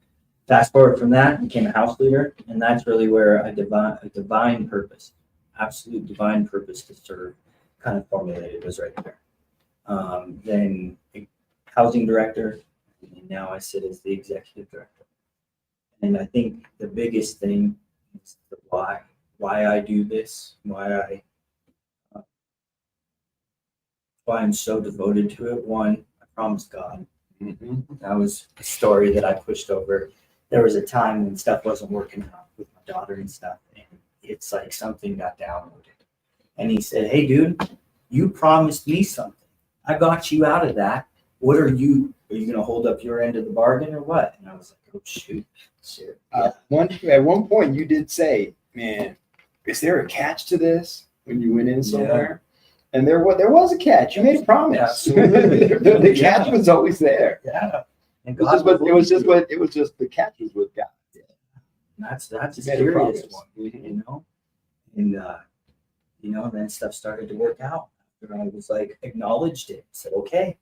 fast forward from that, became a house leader, and that's really where a divine purpose, absolute divine purpose to serve, kind of formulated, was right there. Then housing director, and now I sit as the executive director. And I think the biggest thing is the why I do this, why I'm so devoted to it. One, I promised God. That was a story that I pushed over. There was a time when stuff wasn't working out with my daughter and stuff, and it's like something got downloaded. And he said, "Hey, dude, you promised me something. I got you out of that. What are you going to hold up your end of the bargain or what?" And I was like, "Oh, shoot." Yeah. At one point, you did say, "Man, is there a catch to this?" When you went in somewhere. Yeah. And there was a catch. You made a promise. Absolutely. the catch was always there. Yeah. And it was just the catch was with God. Yeah. That's a serious one, And then stuff started to work out. After I was like acknowledged it, said, "Okay,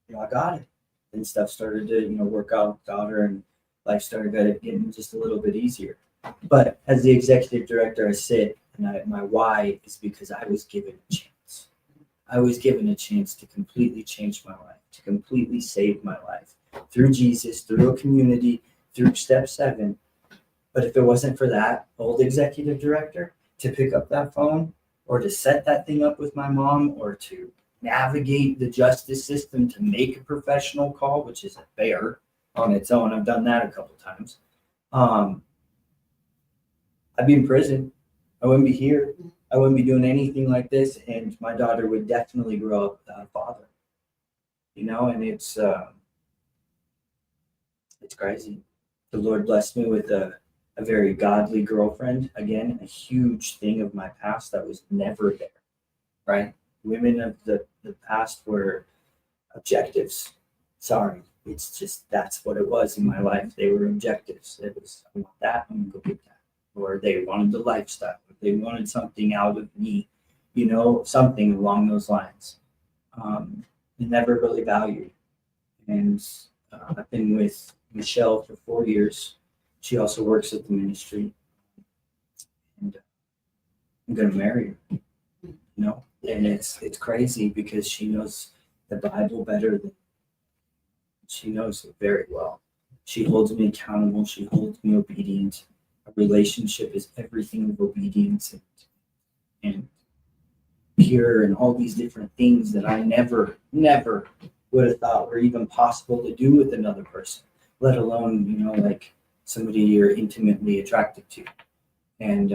I got it." Then stuff started to work out with daughter, and life started getting just a little bit easier. But as the executive director, I sit, and my why is because I was given a chance. I was given a chance to completely change my life, to completely save my life through Jesus, through a community, through step 7. But if it wasn't for that old executive director to pick up that phone, or to set that thing up with my mom, or to navigate the justice system to make a professional call, which is a bear on its own. I've done that a couple times. I'd be in prison. I wouldn't be here. I wouldn't be doing anything like this, and my daughter would definitely grow up without a father. And it's crazy. The Lord blessed me with a very godly girlfriend. Again, a huge thing of my past that was never there, right? Women of the past were objectives. Sorry, it's just that's what it was in my life. They were objectives. It was, I want that, I'm gonna go get that. Or they wanted the lifestyle. They wanted something out of me, something along those lines. Never really valued. And I've been with Michelle for 4 years. She also works at the ministry. And I'm going to marry her, And it's crazy because she knows the Bible better than she knows it very well. She holds me accountable. She holds me obedient. A relationship is everything of obedience and pure and all these different things that I never would have thought were even possible to do with another person, let alone, like somebody you're intimately attracted to. And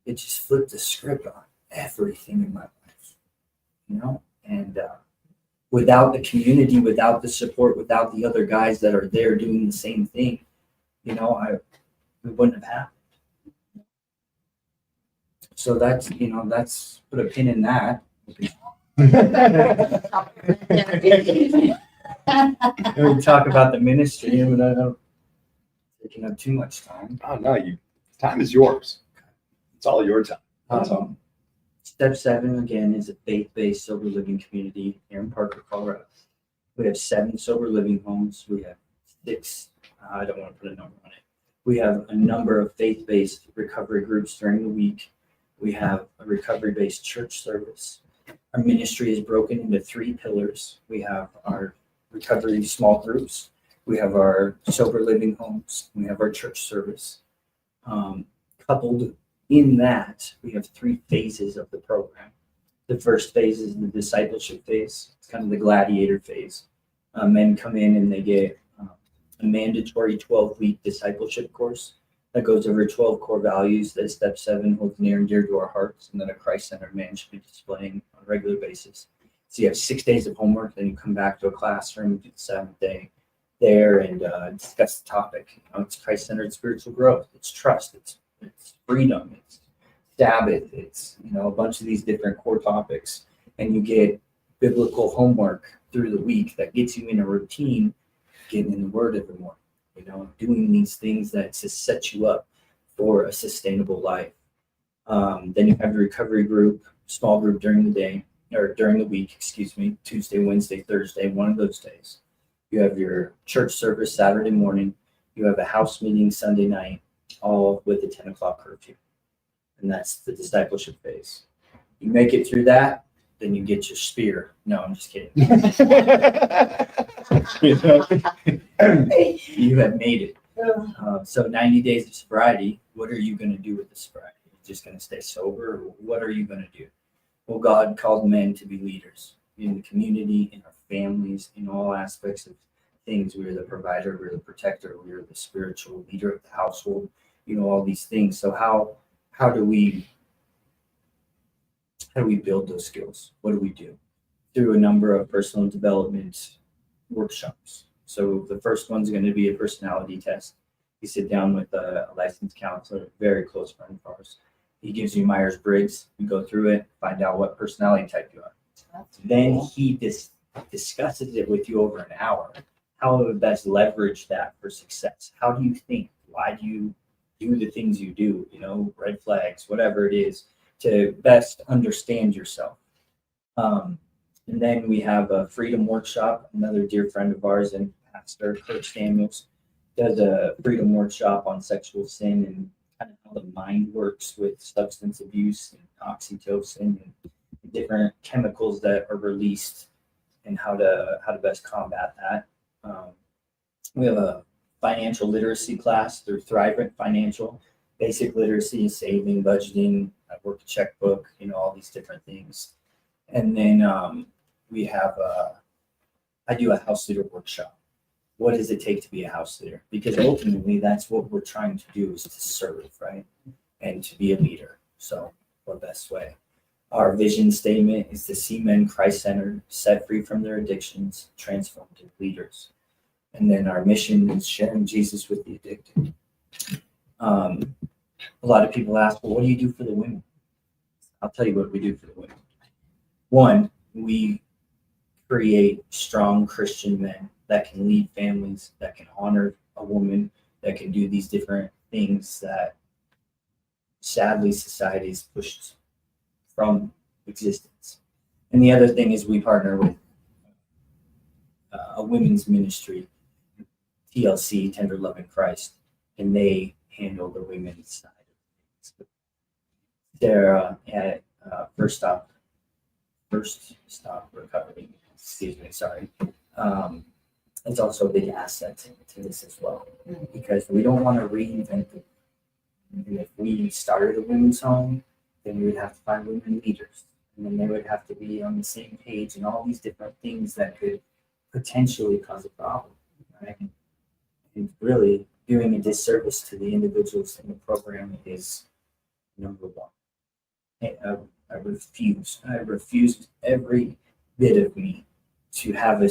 it just flipped the script on everything in my life, and without the community, without the support, without the other guys that are there doing the same thing, we wouldn't have happened. So that's put a pin in that. And we talk about the ministry, and I don't taking up too much time. Oh no, time is yours. It's all your time. That's all. Step 7 again is a faith-based sober living community here in Parker, Colorado. We have 7 sober living homes. We have 6. I don't want to put a number on it. We have a number of faith-based recovery groups during the week. We have a recovery-based church service. Our ministry is broken into 3 pillars. We have our recovery small groups. We have our sober living homes. We have our church service. Coupled in that, we have 3 phases of the program. The first phase is the discipleship phase. It's kind of the gladiator phase. Men come in and they get a mandatory 12-week discipleship course that goes over 12 core values that Step 7 holds near and dear to our hearts, and that a Christ-centered man should be displaying on a regular basis. So you have 6 days of homework, then you come back to a classroom, do the 7th day there, and discuss the topic. It's Christ-centered spiritual growth. It's trust. It's freedom. It's Sabbath. It's a bunch of these different core topics, and you get biblical homework through the week that gets you in a routine, getting in the Word every morning. Doing these things that to set you up for a sustainable life. Then you have the recovery group, small group during the day, or during the week, Tuesday, Wednesday, Thursday, one of those days. You have your church service Saturday morning. You have a house meeting Sunday night, all with a 10 o'clock curfew. And that's the discipleship phase. You make it through that, then you get your spear. No, I'm just kidding. You have made it. So 90 days of sobriety, what are you going to do with the sobriety? Are you just going to stay sober? Or what are you going to do? Well, God called men to be leaders in the community, in our families, in all aspects of things. We're the provider, we're the protector, we're the spiritual leader of the household, all these things. So how do we build those skills? What do we do? Through a number of personal development workshops. So the first one's going to be a personality test. You sit down with a licensed counselor, a very close friend of ours. He gives you Myers-Briggs. You go through it, find out what personality type you are. Then he discusses it with you over an hour. How to best leverage that for success. How do you think? Why do you do the things you do? Red flags, whatever it is, to best understand yourself. And then we have a freedom workshop. Another dear friend of ours and pastor, Coach Samuels, does a freedom workshop on sexual sin and kind of how the mind works with substance abuse and oxytocin and different chemicals that are released and how to best combat that. We have a financial literacy class through Thrivent Financial, basic literacy, saving, budgeting, work a checkbook, all these different things. And then we have I do a house leader workshop. What does it take to be a house leader? Because ultimately that's what we're trying to do, is to serve, right? And to be a leader. So the best way. Our vision statement is to see men Christ-centered, set free from their addictions, transformative leaders. And then our mission is sharing Jesus with the addicted. A lot of people ask, well, what do you do for the women? I'll tell you what we do for the women. One, we create strong Christian men that can lead families, that can honor a woman, that can do these different things that sadly society has pushed from existence. And the other thing is we partner with a women's ministry, TLC, Tender Love in Christ, and they handle the women's side of things. They're at First Stop Recovery. It's also a big asset to this as well, because we don't want to reinvent it. And if we started a women's home, then we would have to find women leaders, and then they would have to be on the same page and all these different things that could potentially cause a problem, right? And really doing a disservice to the individuals in the program is number one. I refused every bit of me to have a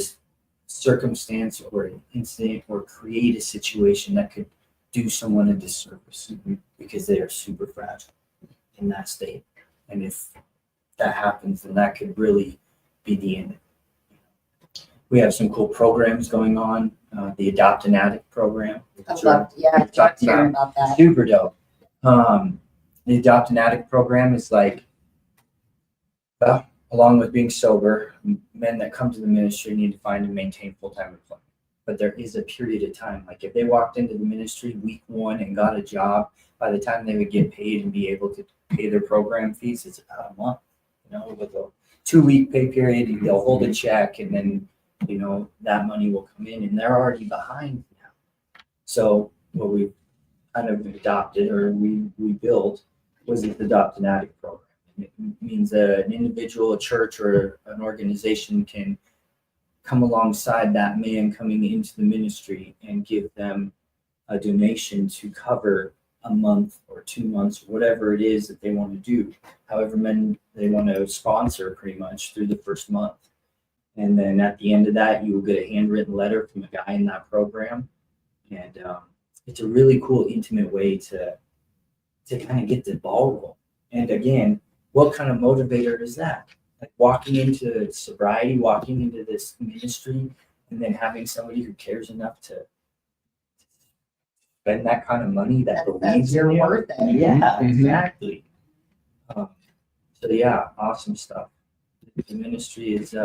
circumstance or an incident or create a situation that could do someone a disservice because they are super fragile in that state. And if that happens, then that could really be the end. We have some cool programs going on. The Adopt an Addict program. I talked to Aaron about that. Super dope. The Adopt an Addict program is like, well, along with being sober, men that come to the ministry need to find and maintain full-time employment. But there is a period of time. Like if they walked into the ministry week 1 and got a job, by the time they would get paid and be able to pay their program fees, it's about a month. With a 2-week pay period, they'll hold a check and then, that money will come in and they're already behind now. So what we kind of adopted or we built was the Adopt an Addict program. It means that an individual, a church, or an organization can come alongside that man coming into the ministry and give them a donation to cover a month or 2 months, whatever it is that they want to do, however many they want to sponsor pretty much through the first month. And then at the end of that, you will get a handwritten letter from a guy in that program. And it's a really cool, intimate way to kind of get the ball rolling. And again, what kind of motivator is that? Like walking into sobriety, walking into this ministry, and then having somebody who cares enough to spend that kind of money that believes You're in you. worth it. Yeah, exactly. So yeah, awesome stuff. The ministry is,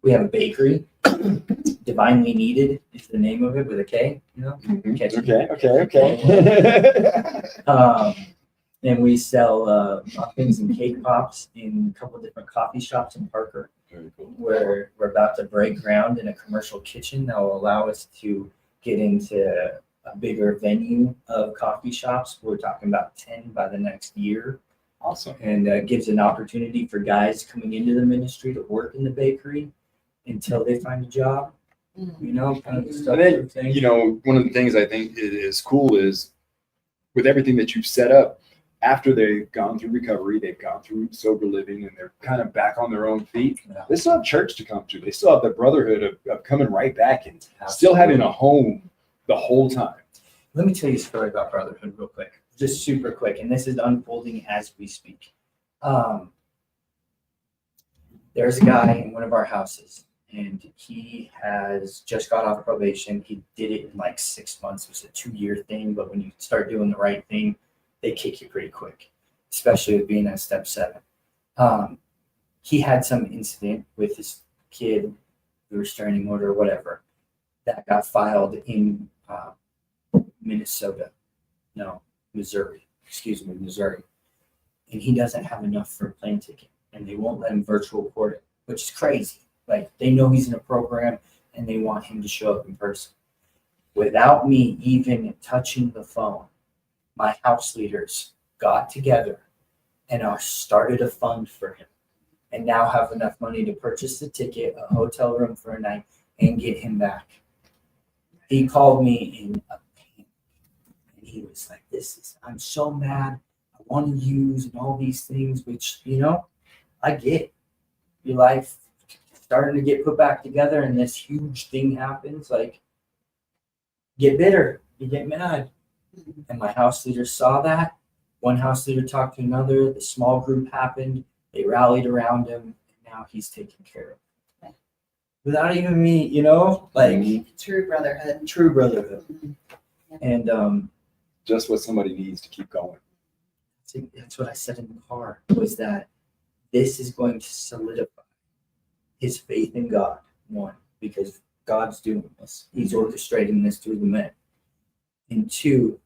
we have a bakery, Divinely Needed is the name of it with a K, Catchy. Okay. And we sell muffins and cake pops in a couple of different coffee shops in Parker. Very cool. Where we're about to break ground in a commercial kitchen that will allow us to get into a bigger venue of coffee shops. We're talking about 10 by the next year. Awesome. And gives an opportunity for guys coming into the ministry to work in the bakery until they find a job. Kind of the stuff. And then, one of the things I think is cool is with everything that you've set up, after they've gone through recovery, they've gone through sober living, and they're kind of back on their own feet. Yeah. They still have church to come to. They still have the brotherhood of coming right back and still having a home the whole time. Let me tell you a story about brotherhood real quick, just super quick. And this is unfolding as we speak. There's a guy in one of our houses, and he has just got off probation. He did it in like 6 months. It was a 2-year thing, but when you start doing the right thing, they kick you pretty quick, especially with being at step 7. He had some incident with his kid, the restraining order or whatever, that got filed in Missouri. And he doesn't have enough for a plane ticket, and they won't let him virtual court it, which is crazy. Like, they know he's in a program and they want him to show up in person. Without me even touching the phone, my house leaders got together and started a fund for him, and now have enough money to purchase the ticket, a hotel room for a night, and get him back. He called me in a panic, and he was like, I'm so mad. I want to use and all these things, which, I get. Your life starting to get put back together and this huge thing happens, like, get bitter, you get mad. And my house leader saw that. One house leader talked to another. The small group happened. They rallied around him, and now he's taken care of. Without even me, True brotherhood. True brotherhood. Yeah. And Just what somebody needs to keep going. that's what I said in the car, was that this is going to solidify his faith in God, one, because God's doing this. He's orchestrating this through the men. And 2,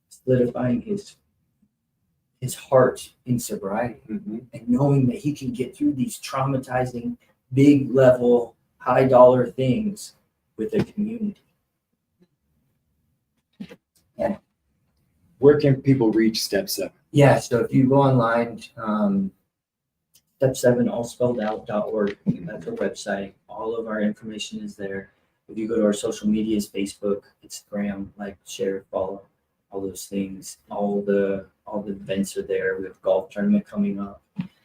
solidifying his heart in sobriety, and knowing that he can get through these traumatizing, big level, high dollar things with a community. Yeah. Where can people reach step 7? Yeah, so if you go online, step7 allspelledout.org, that's our website. All of our information is there. If you go to our social medias, Facebook, Instagram, like, share, follow, all those things. All the events are there. We have a golf tournament coming up.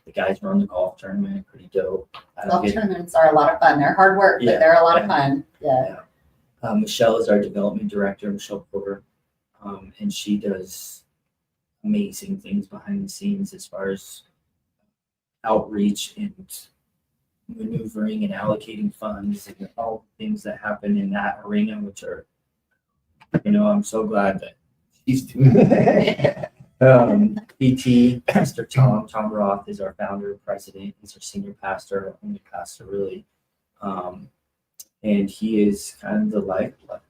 The The guys run the golf tournament, pretty dope. I don't Golf get- tournaments are a lot of fun. They're hard work, but Yeah, they're a lot of yeah. fun. Yeah. Michelle is our development director, Michelle Porter, and she does amazing things behind the scenes as far as outreach and maneuvering and allocating funds and all the things that happen in that arena, which are, I'm so glad that she's doing that. PT, Pastor Tom Roth is our founder and president. He's our senior pastor, our only pastor really. And he is kind of the lifeblood.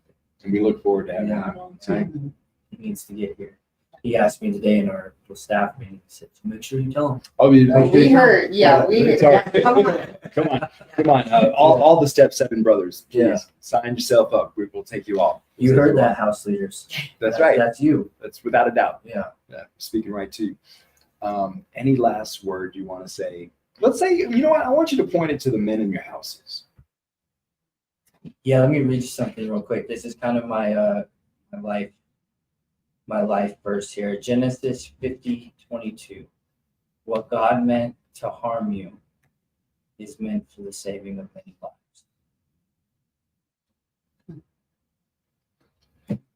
And we look forward to having Yeah. him on too. Mhm. He needs to get here. He asked me today in our staff meeting, he said, make sure you tell him. Oh, we We heard, yeah, we heard. Sorry. Yeah, come on. Come on. All the Step 7 brothers, please Yeah. sign yourself up. We'll take you all. You heard that, house leaders. That's right. That's you. That's without a doubt. Yeah. Yeah, speaking right to you. Any last word you want to say? Let's say, you know what? I want you to point it to the men in your houses. Yeah, let me read something real quick. This is kind of my life verse here. Genesis 50:22. What God meant to harm you is meant for the saving of many lives.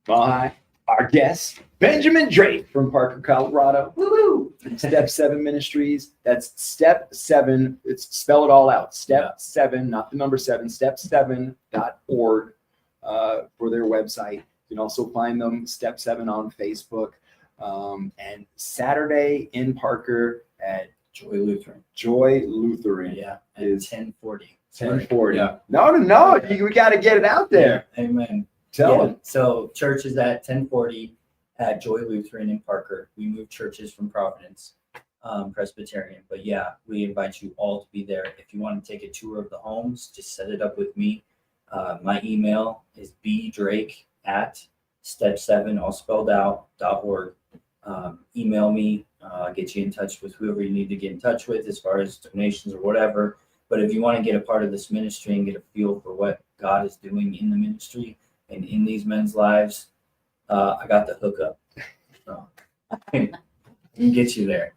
By our guest, Benjamin Drake from Parker, Colorado. Woo-hoo. Step 7 Ministries. That's Step 7. It's spell it all out. Step 7, not the number 7. Step7.org for their website. You can also find them Step 7 on Facebook. And Saturday in Parker at Joy Lutheran. Joy Lutheran. Yeah. Is 1040. 1040. Yeah. No. We got to get it out there. Yeah. Amen. Tell Yeah. them. So church is at 1040 at Joy Lutheran in Parker. We moved churches from Providence Presbyterian. But yeah, we invite you all to be there. If you want to take a tour of the homes, just set it up with me. My email is bdrake@step7, all spelled out, .org. Email me, get you in touch with whoever you need to get in touch with as far as donations or whatever. But if you want to get a part of this ministry and get a feel for what God is doing in the ministry and in these men's lives, I got the hookup. So, I can get you there.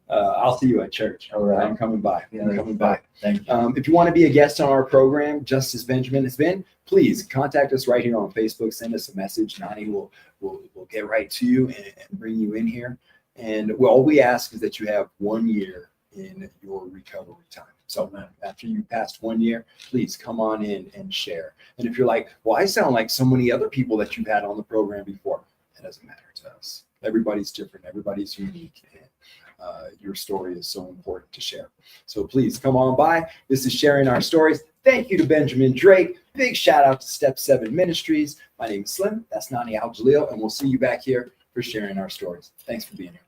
I'll see you at church. All right. I'm coming by. I'm coming by. Thank you. If you want to be a guest on our program, just as Benjamin has been, please contact us right here on Facebook. Send us a message. Nani will get right to you and bring you in here. And all we ask is that you have 1 year in your recovery time. So after you passed 1 year, please come on in and share. And if you're like, well, I sound like so many other people that you've had on the program before, it doesn't matter to us. Everybody's different. Everybody's unique. And your story is so important to share. So please come on by. This is Sharing Our Stories. Thank you to Benjamin Drake. Big shout out to Step 7 Ministries. My name is Slim. That's Nani Al-Jalil. And we'll see you back here for Sharing Our Stories. Thanks for being here.